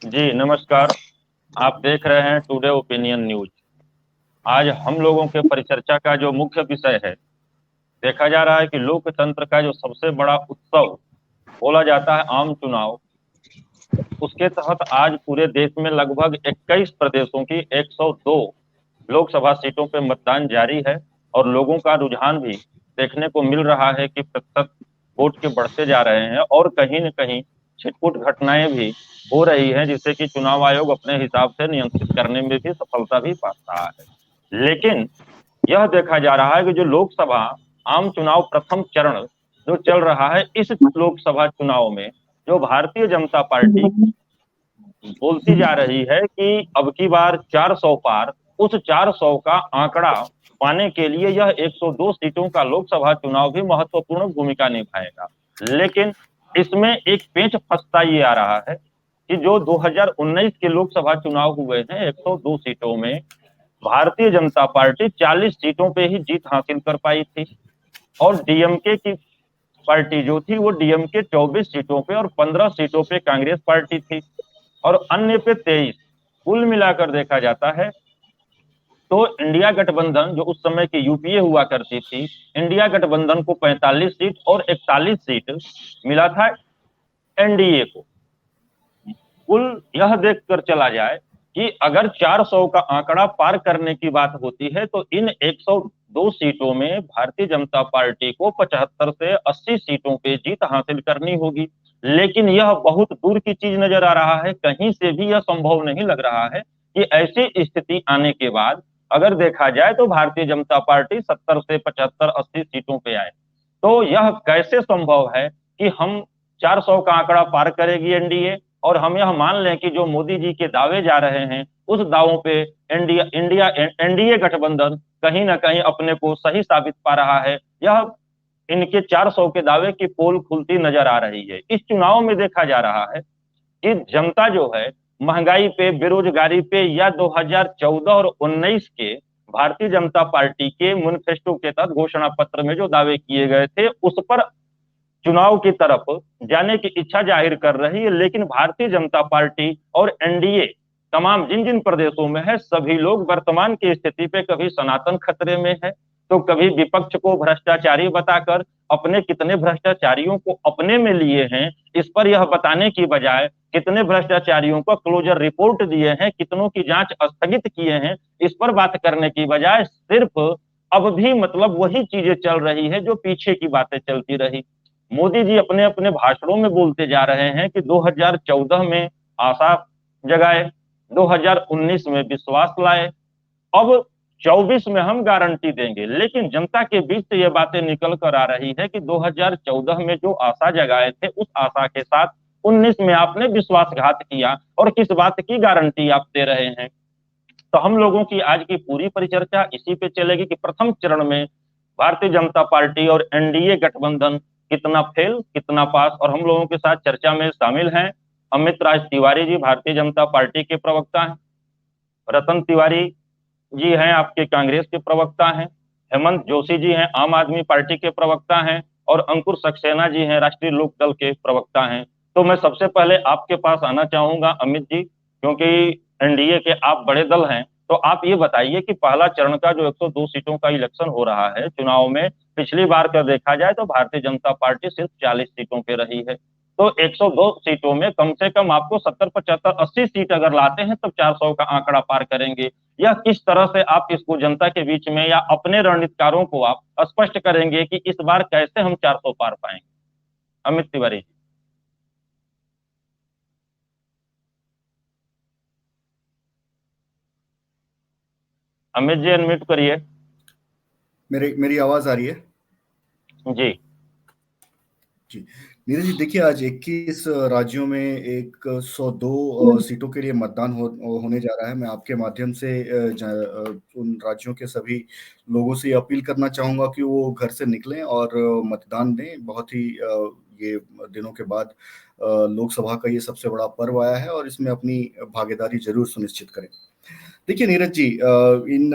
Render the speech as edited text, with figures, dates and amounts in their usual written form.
जी नमस्कार। आप देख रहे हैं टुडे ओपिनियन न्यूज। आज हम लोगों के परिचर्चा का जो मुख्य विषय है, देखा जा रहा है कि लोकतंत्र का जो सबसे बड़ा उत्सव बोला जाता है आम चुनाव, उसके तहत आज पूरे देश में लगभग 21 प्रदेशों की 102 लोकसभा सीटों पे मतदान जारी है। और लोगों का रुझान भी देखने को मिल रहा है कि प्रतिशत वोट के बढ़ते जा रहे हैं और कहीं न कहीं छिटपुट घटनाएं भी हो रही हैं, जिससे कि चुनाव आयोग अपने हिसाब से नियंत्रित करने में भी सफलता भी पा रहा है। लेकिन यह देखा जा रहा है कि जो लोकसभा आम चुनाव प्रथम चरण जो चल रहा है, इस लोकसभा चुनाव में जो भारतीय जनता पार्टी बोलती जा रही है कि अब की बार 400 पार, उस 400 का आंकड़ा पाने के लिए यह 102 सीटों का लोकसभा चुनाव भी महत्वपूर्ण भूमिका निभाएगा। लेकिन इसमें एक पेंच फंसता ये आ रहा है कि जो 2019 के लोकसभा चुनाव हुए हैं 102 सीटों में भारतीय जनता पार्टी 40 सीटों पे ही जीत हासिल कर पाई थी। और डीएमके की पार्टी जो थी वो डीएमके 24 सीटों पे और 15 सीटों पे कांग्रेस पार्टी थी और अन्य पे 23। कुल मिलाकर देखा जाता है तो इंडिया गठबंधन जो उस समय की यूपीए हुआ करती थी, इंडिया गठबंधन को 45 सीट और 41 सीट मिला था एनडीए को। कुल यह देखकर चला जाए कि अगर 400 का आंकड़ा पार करने की बात होती है तो इन 102 सीटों में भारतीय जनता पार्टी को 75 से 80 सीटों पे जीत हासिल करनी होगी। लेकिन यह बहुत दूर की चीज नजर आ रहा है, कहीं से भी यह संभव नहीं लग रहा है कि ऐसी स्थिति आने के बाद अगर देखा जाए तो भारतीय जनता पार्टी 70 से 75 80 सीटों पे आए। तो यह कैसे संभव है कि हम 400 का आंकड़ा पार करेगी एनडीए और हम यह मान लें कि जो मोदी जी के दावे जा रहे हैं उस दावों पे इंडिया इंडिया एनडीए गठबंधन कहीं ना कहीं अपने को सही साबित पा रहा है। यह इनके 400 के दावे की पोल खुलती नजर आ रही है। इस चुनाव में देखा जा रहा है कि जनता जो है महंगाई पे, बेरोजगारी पे या 2014 और 19 के भारतीय जनता पार्टी के मैनिफेस्टो के तहत घोषणा पत्र में जो दावे किए गए थे उस पर चुनाव की तरफ जाने की इच्छा जाहिर कर रही है। लेकिन भारतीय जनता पार्टी और एनडीए तमाम जिन जिन प्रदेशों में है, सभी लोग वर्तमान की स्थिति पे कभी सनातन खतरे में है तो कभी विपक्ष को भ्रष्टाचारी बताकर अपने कितने भ्रष्टाचारियों को अपने में लिए हैं इस पर यह बताने की बजाय कितने भ्रष्टाचारियों को क्लोजर रिपोर्ट दिए हैं, कितनों की जांच स्थगित किए हैं, इस पर बात करने की बजाय सिर्फ अब भी मतलब वही चीजें चल रही है जो पीछे की बातें चलती रही। मोदी जी अपने अपने भाषणों में बोलते जा रहे हैं कि 2014 में आशा जगाए, 2019 में विश्वास लाए, अब 24 में हम गारंटी देंगे। लेकिन जनता के बीच से ये बातें निकल कर आ रही है कि 2014 में जो आशा जगाए थे उस आशा के साथ 19 में आपने विश्वासघात किया और किस बात की गारंटी आप दे रहे हैं। तो हम लोगों की आज की पूरी परिचर्चा इसी पे चलेगी कि प्रथम चरण में भारतीय जनता पार्टी और एनडीए गठबंधन कितना फेल कितना पास। और हम लोगों के साथ चर्चा में शामिल हैं अमित राज तिवारी जी, भारतीय जनता पार्टी के प्रवक्ता हैं। रतन तिवारी जी हैं आपके कांग्रेस के प्रवक्ता हैं। हेमंत जोशी जी हैं आम आदमी पार्टी के प्रवक्ता हैं। और अंकुर सक्सेना जी हैं राष्ट्रीय लोकदल के प्रवक्ता हैं। तो मैं सबसे पहले आपके पास आना चाहूंगा अमित जी, क्योंकि एनडीए के आप बड़े दल हैं। तो आप ये बताइए कि पहला चरण का जो 102 सीटों का इलेक्शन हो रहा है चुनाव में, पिछली बार का देखा जाए तो भारतीय जनता पार्टी सिर्फ 40 सीटों पे रही है। तो 102 सीटों में कम से कम आपको 70 75 80 सीट अगर लाते हैं तब 400 का आंकड़ा पार करेंगे। यह किस तरह से आप इसको जनता के बीच में या अपने रणनीतिकारों को आप स्पष्ट करेंगे कि इस बार कैसे हम 400 पार पाएंगे? अमित तिवारी जी। अमित जी अनम्यूट करिए। मेरी मेरी आवाज आ रही है? जी। जी। नीरज जी, देखिए, आज 21 राज्यों में 102 सीटों के लिए मतदान होने जा रहा है। मैं आपके माध्यम से उन राज्यों के सभी लोगों से अपील करना चाहूंगा कि वो घर से निकलें और मतदान दें। बहुत ही ये दिनों के बाद लोकसभा का ये सबसे बड़ा पर्व आया है और इसमें अपनी भागीदारी जरूर सुनिश्चित करें। देखिए नीरज जी, इन